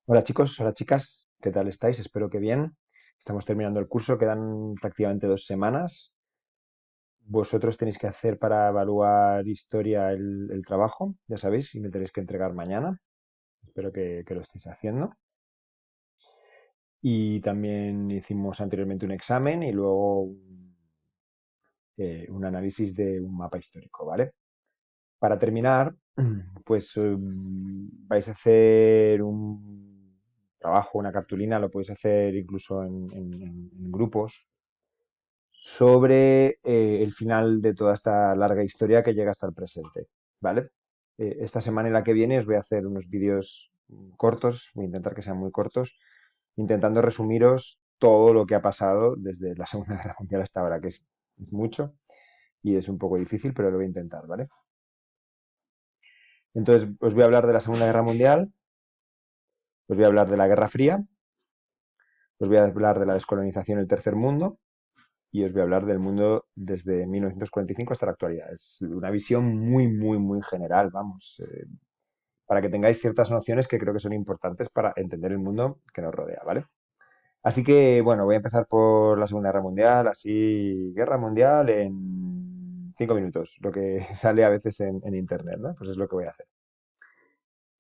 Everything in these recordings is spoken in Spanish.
Hola chicos, hola chicas, ¿qué tal estáis? Espero que bien. Estamos terminando el curso, quedan prácticamente 2 semanas. Vosotros tenéis que hacer para evaluar historia el trabajo, ya sabéis, y me tenéis que entregar mañana. Espero que lo estéis haciendo. Y también hicimos anteriormente un examen y luego un análisis de un mapa histórico, ¿vale? Para terminar, pues vais a hacer un trabajo, una cartulina, lo podéis hacer incluso en grupos, sobre el final de toda esta larga historia que llega hasta el presente, ¿vale? Esta semana y la que viene os voy a hacer unos vídeos cortos, voy a intentar que sean muy cortos, intentando resumiros todo lo que ha pasado desde la Segunda Guerra Mundial hasta ahora, que es mucho y es un poco difícil, pero lo voy a intentar, ¿vale? Entonces, os voy a hablar de la Segunda Guerra Mundial, os voy a hablar de la Guerra Fría, os voy a hablar de la descolonización del Tercer Mundo y os voy a hablar del mundo desde 1945 hasta la actualidad. Es una visión muy, muy, muy general, vamos, para que tengáis ciertas nociones que creo que son importantes para entender el mundo que nos rodea, ¿vale? Así que, bueno, voy a empezar por la Segunda Guerra Mundial, así, Guerra Mundial en 5 minutos, lo que sale a veces en Internet, ¿no? Pues es lo que voy a hacer.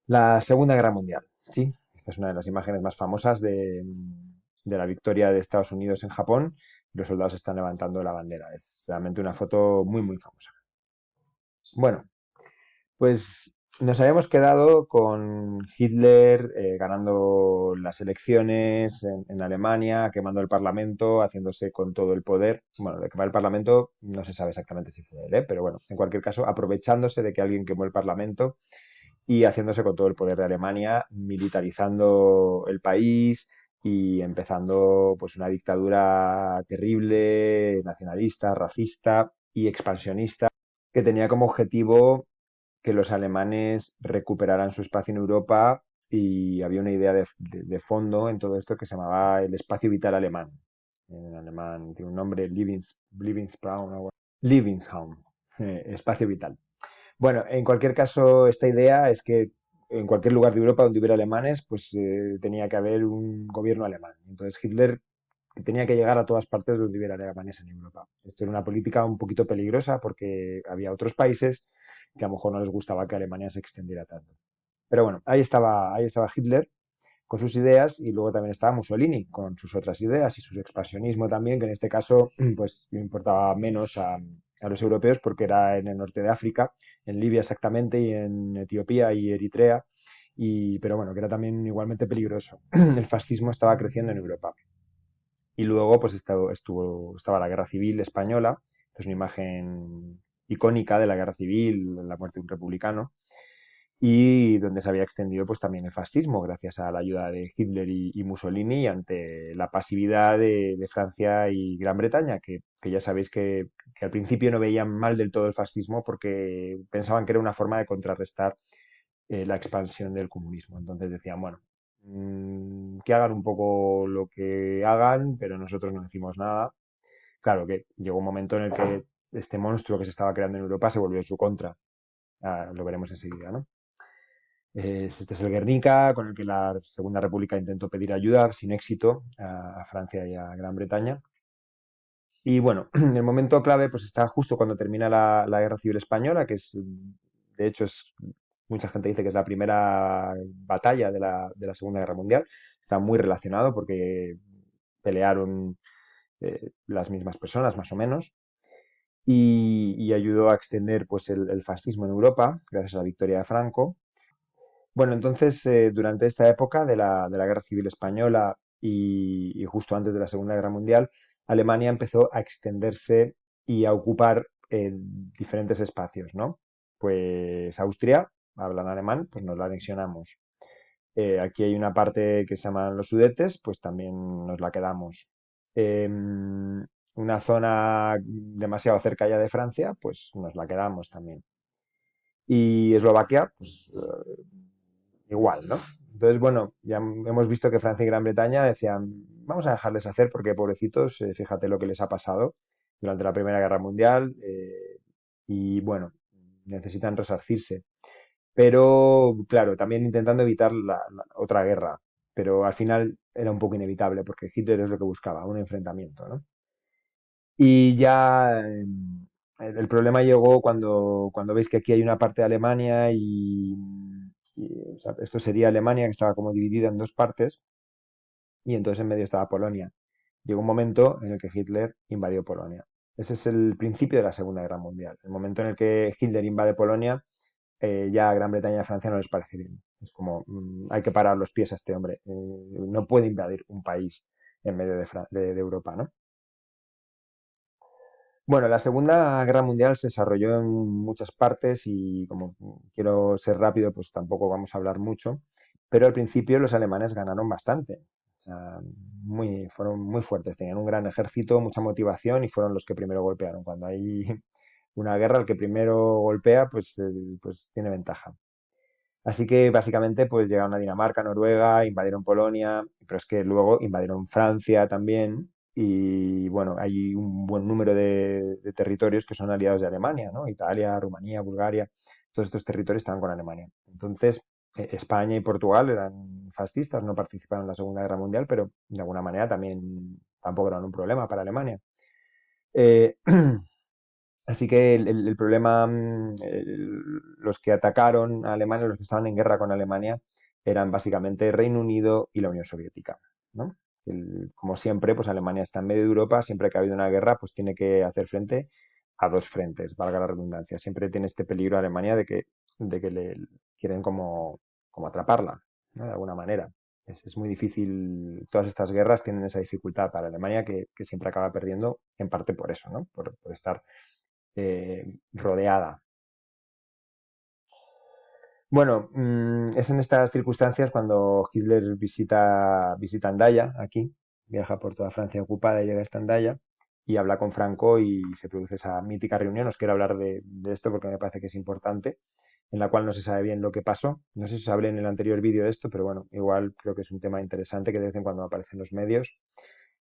La Segunda Guerra Mundial, sí, esta es una de las imágenes más famosas de la victoria de Estados Unidos en Japón. Los soldados están levantando la bandera. Es realmente una foto muy, muy famosa. Bueno, pues nos habíamos quedado con Hitler ganando las elecciones en Alemania, quemando el Parlamento, haciéndose con todo el poder. Bueno, de quemar el Parlamento no se sabe exactamente si fue él, pero bueno, en cualquier caso, aprovechándose de que alguien quemó el Parlamento y haciéndose con todo el poder de Alemania, militarizando el país y empezando pues una dictadura terrible, nacionalista, racista y expansionista, que tenía como objetivo que los alemanes recuperaran su espacio en Europa y había una idea de fondo en todo esto que se llamaba el espacio vital alemán. En alemán tiene un nombre, Lebensraum, Lebensraum, espacio vital. Bueno, en cualquier caso, esta idea es que en cualquier lugar de Europa donde hubiera alemanes, pues tenía que haber un gobierno alemán. Entonces Hitler tenía que llegar a todas partes donde hubiera alemanes en Europa. Esto era una política un poquito peligrosa porque había otros países que a lo mejor no les gustaba que Alemania se extendiera tanto. Pero bueno, ahí estaba Hitler con sus ideas y luego también estaba Mussolini con sus otras ideas y su expansionismo también, que en este caso pues le importaba menos a los europeos porque era en el norte de África, en Libia exactamente y en Etiopía y Eritrea, pero bueno, que era también igualmente peligroso. El fascismo estaba creciendo en Europa. Y luego pues estaba la Guerra Civil Española, que es una imagen icónica de la Guerra Civil, la muerte de un republicano, y donde se había extendido pues también el fascismo gracias a la ayuda de Hitler y Mussolini ante la pasividad de Francia y Gran Bretaña, que ya sabéis que al principio no veían mal del todo el fascismo porque pensaban que era una forma de contrarrestar la expansión del comunismo. Entonces decían, bueno, que hagan un poco lo que hagan, pero nosotros no decimos nada. Claro que llegó un momento en el que este monstruo que se estaba creando en Europa se volvió en su contra. Lo veremos enseguida, ¿no? Este es el Guernica, con el que la Segunda República intentó pedir ayuda sin éxito a Francia y a Gran Bretaña. Y bueno, el momento clave pues está justo cuando termina la Guerra Civil Española, que es, de hecho, mucha gente dice que es la primera batalla de la Segunda Guerra Mundial. Está muy relacionado porque pelearon las mismas personas, más o menos, y ayudó a extender pues el fascismo en Europa, gracias a la victoria de Franco. Bueno, entonces, durante esta época de la Guerra Civil Española y justo antes de la Segunda Guerra Mundial, Alemania empezó a extenderse y a ocupar diferentes espacios, ¿no? Pues Austria, hablan alemán, pues nos la anexionamos. Aquí hay una parte que se llaman los Sudetes, pues también nos la quedamos. Una zona demasiado cerca ya de Francia, pues nos la quedamos también. Y Eslovaquia, pues igual, ¿no? Entonces, bueno, ya hemos visto que Francia y Gran Bretaña decían, vamos a dejarles hacer porque pobrecitos, fíjate lo que les ha pasado durante la Primera Guerra Mundial y bueno, necesitan resarcirse. Pero, claro, también intentando evitar la otra guerra. pero al final era un poco inevitable porque Hitler es lo que buscaba, un enfrentamiento, ¿no? Y ya el problema llegó cuando veis que aquí hay una parte de Alemania o sea, esto sería Alemania que estaba como dividida en dos partes y entonces en medio estaba Polonia. Llegó un momento en el que Hitler invadió Polonia. Ese es el principio de la Segunda Guerra Mundial. El momento en el que Hitler invade Polonia, ya a Gran Bretaña y a Francia no les parece bien. Es como, hay que parar los pies a este hombre. No puede invadir un país en medio de Europa, ¿no? Bueno, la Segunda Guerra Mundial se desarrolló en muchas partes y como quiero ser rápido, pues tampoco vamos a hablar mucho, pero al principio los alemanes ganaron bastante. O sea, fueron muy fuertes, tenían un gran ejército, mucha motivación y fueron los que primero golpearon. Cuando hay una guerra, el que primero golpea, pues tiene ventaja. Así que básicamente pues llegaron a Dinamarca, Noruega, invadieron Polonia, pero es que luego invadieron Francia también y bueno, hay un buen número de territorios que son aliados de Alemania, ¿no? Italia, Rumanía, Bulgaria, todos estos territorios estaban con Alemania. Entonces, España y Portugal eran fascistas, no participaron en la Segunda Guerra Mundial, pero de alguna manera también tampoco eran un problema para Alemania. Eh, Así que el problema, los que atacaron a Alemania, los que estaban en guerra con Alemania, eran básicamente Reino Unido y la Unión Soviética, ¿no? Como siempre, pues Alemania está en medio de Europa, siempre que ha habido una guerra, pues tiene que hacer frente a dos frentes, valga la redundancia. Siempre tiene este peligro Alemania de que le quieren como atraparla, ¿no? De alguna manera. Es muy difícil, todas estas guerras tienen esa dificultad para Alemania que siempre acaba perdiendo, en parte por eso, ¿no? Por estar rodeada. Bueno, es en estas circunstancias cuando Hitler visita Andaya, aquí, viaja por toda Francia ocupada y llega hasta Andaya y habla con Franco y se produce esa mítica reunión. Os quiero hablar de esto porque me parece que es importante, en la cual no se sabe bien lo que pasó. No sé si os hablé en el anterior vídeo de esto, pero bueno, igual creo que es un tema interesante que de vez en cuando aparece en los medios.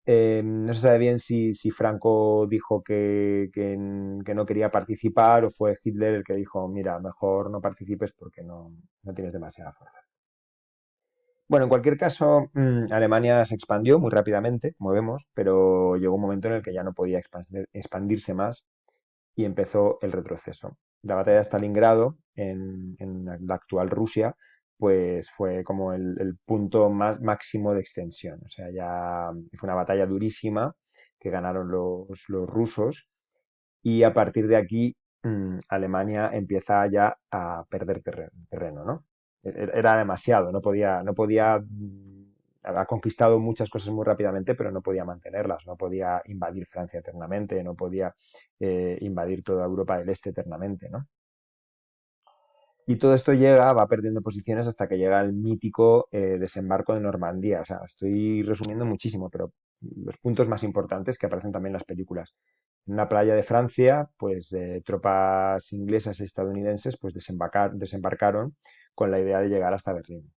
No se sabe bien si Franco dijo que no quería participar o fue Hitler el que dijo, mira, mejor no participes porque no tienes demasiada fuerza. Bueno, en cualquier caso, Alemania se expandió muy rápidamente, como vemos, pero llegó un momento en el que ya no podía expandirse más y empezó el retroceso. La batalla de Stalingrado, en la actual Rusia, pues fue como el punto más máximo de extensión. O sea, ya fue una batalla durísima que ganaron los rusos y a partir de aquí Alemania empieza ya a perder terreno, ¿no? Era demasiado, había conquistado muchas cosas muy rápidamente, pero no podía mantenerlas, no podía invadir Francia eternamente, no podía invadir toda Europa del Este eternamente, ¿no? Y todo esto va perdiendo posiciones hasta que llega el mítico desembarco de Normandía. O sea, estoy resumiendo muchísimo, pero los puntos más importantes que aparecen también en las películas. En una playa de Francia, pues tropas inglesas y estadounidenses pues desembarcaron con la idea de llegar hasta Berlín.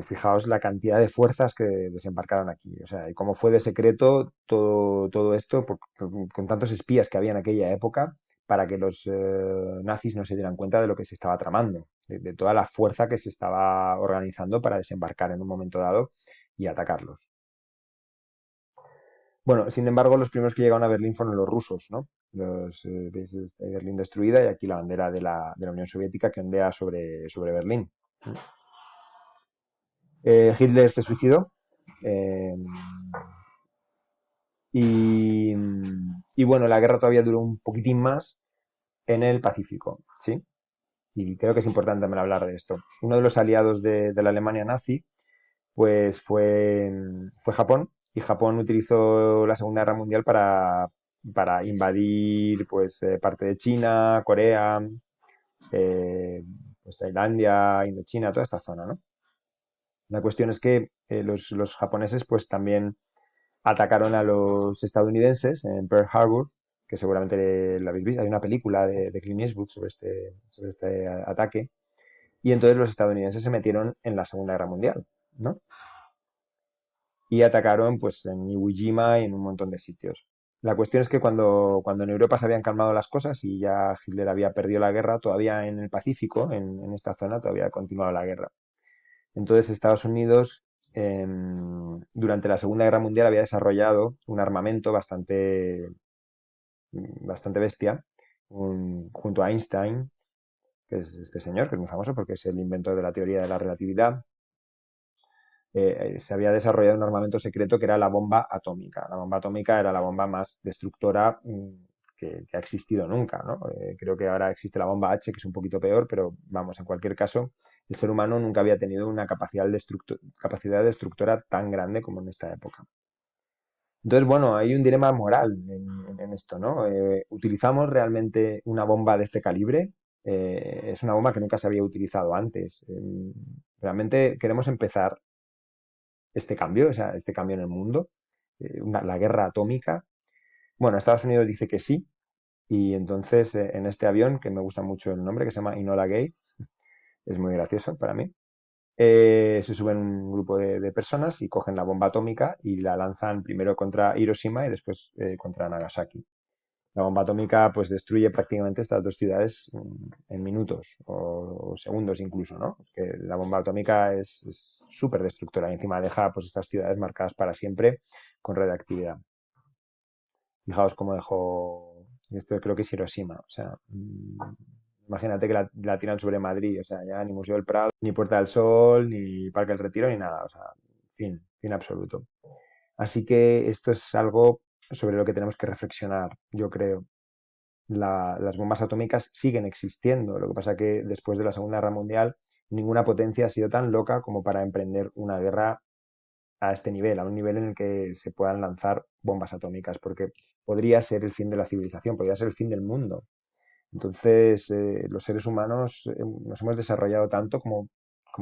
Fijaos la cantidad de fuerzas que desembarcaron aquí. O sea, y cómo fue de secreto todo esto con tantos espías que había en aquella época para que los nazis no se dieran cuenta de lo que se estaba tramando, de toda la fuerza que se estaba organizando para desembarcar en un momento dado y atacarlos. Bueno, sin embargo, los primeros que llegaron a Berlín fueron los rusos, ¿no? Veis Berlín destruida y aquí la bandera de la Unión Soviética que ondea sobre Berlín. Hitler se suicidó. eh, y, y bueno, la guerra todavía duró un poquitín más en el Pacífico, ¿sí? Y creo que es importante también hablar de esto. Uno de los aliados de la Alemania nazi, pues fue Japón, y Japón utilizó la Segunda Guerra Mundial para invadir pues parte de China, Corea, eh, pues Tailandia, Indochina, toda esta zona, ¿no? La cuestión es que los japoneses pues también atacaron a los estadounidenses en Pearl Harbor, que seguramente la habéis visto. Hay una película de Clint Eastwood sobre este ataque. Y entonces los estadounidenses se metieron en la Segunda Guerra Mundial, ¿no? Y atacaron pues en Iwo Jima y en un montón de sitios. La cuestión es que cuando en Europa se habían calmado las cosas y ya Hitler había perdido la guerra, todavía en el Pacífico, en esta zona, todavía continuaba la guerra. Entonces Estados Unidos durante la Segunda Guerra Mundial había desarrollado un armamento bastante bestia, junto a Einstein, que es este señor, que es muy famoso porque es el inventor de la teoría de la relatividad. Se había desarrollado un armamento secreto que era la bomba atómica. La bomba atómica era la bomba más destructora que ha existido nunca, ¿no? Creo que ahora existe la bomba H, que es un poquito peor, pero vamos, en cualquier caso, el ser humano nunca había tenido una capacidad destructora tan grande como en esta época. Entonces, bueno, hay un dilema moral en esto, ¿no? ¿Utilizamos realmente una bomba de este calibre? Es una bomba que nunca se había utilizado antes. ¿Realmente queremos empezar este cambio, o sea, este cambio en el mundo? La guerra atómica. Bueno, Estados Unidos dice que sí, y entonces en este avión, que me gusta mucho el nombre, que se llama Enola Gay, es muy gracioso para mí, se suben un grupo de personas y cogen la bomba atómica y la lanzan primero contra Hiroshima y después contra Nagasaki. La bomba atómica pues destruye prácticamente estas dos ciudades en minutos o segundos incluso, ¿no? Es que la bomba atómica es súper destructora y encima deja pues estas ciudades marcadas para siempre con radiactividad. Fijaos cómo dejó, esto creo que es Hiroshima, o sea, imagínate que la tiran sobre Madrid, o sea, ya ni Museo del Prado, ni Puerta del Sol, ni Parque del Retiro, ni nada, o sea, fin absoluto. Así que esto es algo sobre lo que tenemos que reflexionar, yo creo. Las bombas atómicas siguen existiendo. Lo que pasa que después de la Segunda Guerra Mundial, ninguna potencia ha sido tan loca como para emprender una guerra a este nivel, a un nivel en el que se puedan lanzar bombas atómicas, porque podría ser el fin de la civilización, podría ser el fin del mundo. Entonces, los seres humanos nos hemos desarrollado tanto como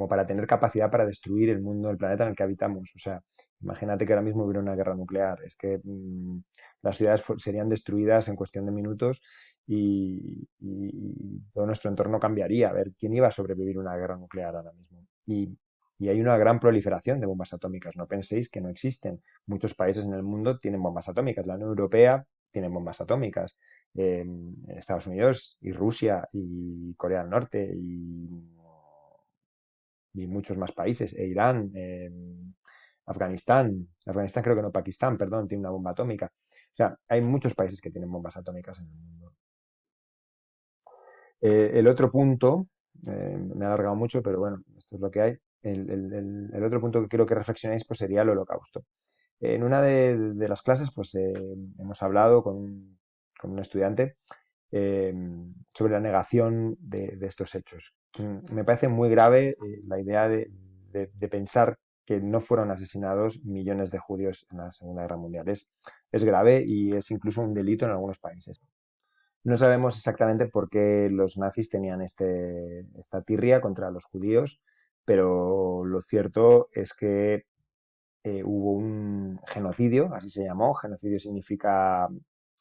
para tener capacidad para destruir el mundo, el planeta en el que habitamos. O sea, imagínate que ahora mismo hubiera una guerra nuclear. Es que las ciudades serían destruidas en cuestión de minutos y todo nuestro entorno cambiaría. A ver, ¿quién iba a sobrevivir a una guerra nuclear ahora mismo? Y hay una gran proliferación de bombas atómicas. No penséis que no existen. Muchos países en el mundo tienen bombas atómicas. La Unión Europea tiene bombas atómicas. Estados Unidos y Rusia y Corea del Norte y muchos más países, Irán, Afganistán creo que no, Pakistán, perdón, tiene una bomba atómica. O sea, hay muchos países que tienen bombas atómicas en el mundo. El otro punto, me he alargado mucho, pero bueno, esto es lo que hay. El otro punto que quiero que reflexionéis pues sería el holocausto. En una de las clases pues hemos hablado con un estudiante eh, sobre la negación de estos hechos. Me parece muy grave la idea de pensar que no fueron asesinados millones de judíos en la Segunda Guerra Mundial. Es grave y es incluso un delito en algunos países. No sabemos exactamente por qué los nazis tenían esta tirria contra los judíos, pero lo cierto es que hubo un genocidio, así se llamó. Genocidio significa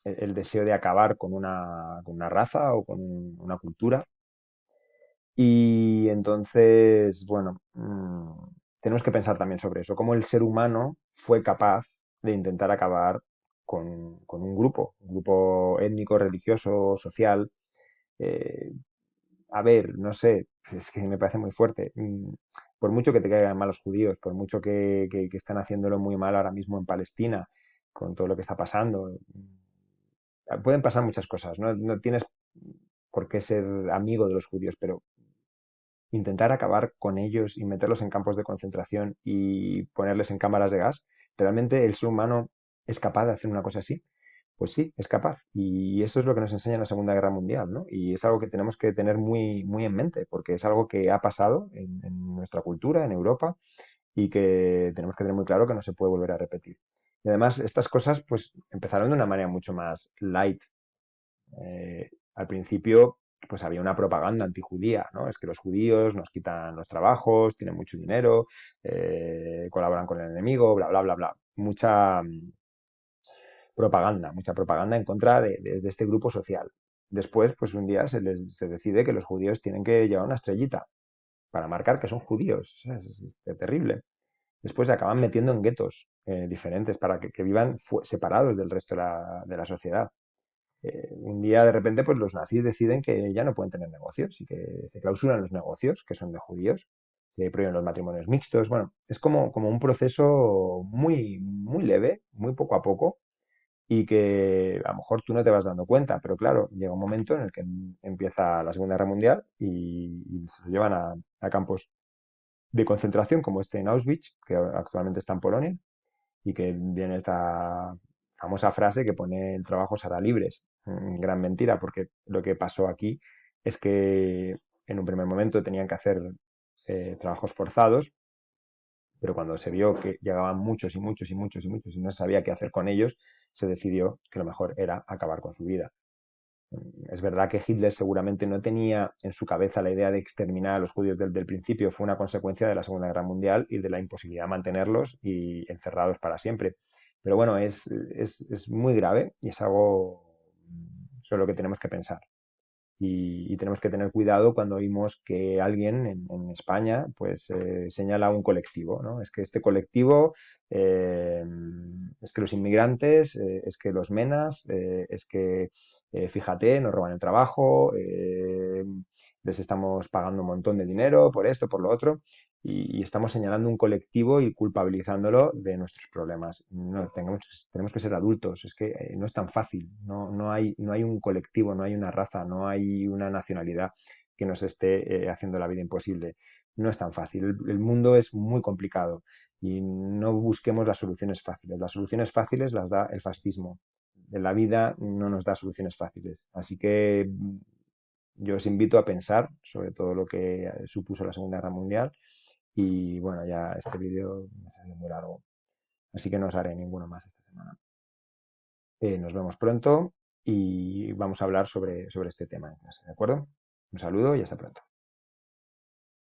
el deseo de acabar con una raza o con una cultura. Y entonces, bueno, tenemos que pensar también sobre eso, cómo el ser humano fue capaz de intentar acabar con un grupo étnico, religioso, social. eh, a ver, no sé, es que me parece muy fuerte. Por mucho que te caigan mal los judíos, por mucho que están haciéndolo muy mal ahora mismo en Palestina, con todo lo que está pasando, pueden pasar muchas cosas. No tienes por qué ser amigo de los judíos, pero intentar acabar con ellos y meterlos en campos de concentración y ponerles en cámaras de gas, ¿realmente el ser humano es capaz de hacer una cosa así? Pues sí, es capaz. Y esto es lo que nos enseña la Segunda Guerra Mundial, ¿no? Y es algo que tenemos que tener muy en mente, porque es algo que ha pasado en nuestra cultura, en Europa, y que tenemos que tener muy claro que no se puede volver a repetir. Y además, estas cosas pues empezaron de una manera mucho más light. Al principio, pues había una propaganda antijudía, ¿no? Es que los judíos nos quitan los trabajos, tienen mucho dinero, colaboran con el enemigo, bla, bla, bla, bla. Mucha propaganda en contra de este grupo social. Después, pues un día se decide que los judíos tienen que llevar una estrellita para marcar que son judíos. O sea, es terrible. Después se acaban metiendo en guetos diferentes para que vivan separados del resto de la sociedad. Un día de repente pues los nazis deciden que ya no pueden tener negocios y que se clausuran los negocios que son de judíos. se prohíben los matrimonios mixtos. Bueno, es como un proceso muy, muy leve, muy poco a poco, y que a lo mejor tú no te vas dando cuenta, pero claro, llega un momento en el que empieza la Segunda Guerra Mundial y se lo llevan a campos de concentración como este en Auschwitz, que actualmente está en Polonia, y que viene esta famosa frase que pone el trabajo será libres. Gran mentira, porque lo que pasó aquí es que en un primer momento tenían que hacer trabajos forzados, pero cuando se vio que llegaban muchos y muchos y muchos y muchos y no se sabía qué hacer con ellos, se decidió que lo mejor era acabar con su vida. Es verdad que Hitler seguramente no tenía en su cabeza la idea de exterminar a los judíos desde el principio, fue una consecuencia de la Segunda Guerra Mundial y de la imposibilidad de mantenerlos y encerrados para siempre. Pero bueno, es muy grave y es algo sobre lo que tenemos que pensar y tenemos que tener cuidado cuando oímos que alguien en España pues señala un colectivo, ¿no? Es que este colectivo, eh, es que los inmigrantes, es que los menas, es que fíjate, nos roban el trabajo, les estamos pagando un montón de dinero por esto, por lo otro, y estamos señalando un colectivo y culpabilizándolo de nuestros problemas. No, tenemos que ser adultos, es que no es tan fácil, no hay un colectivo, no hay una raza, no hay una nacionalidad que nos esté haciendo la vida imposible. No es tan fácil, el mundo es muy complicado y no busquemos las soluciones fáciles. Las soluciones fáciles las da el fascismo. En la vida no nos da soluciones fáciles. Así que yo os invito a pensar sobre todo lo que supuso la Segunda Guerra Mundial y bueno, ya este vídeo me ha salido muy largo, así que no os haré ninguno más esta semana. Nos vemos pronto y vamos a hablar sobre este tema en clase, ¿de acuerdo? Un saludo y hasta pronto.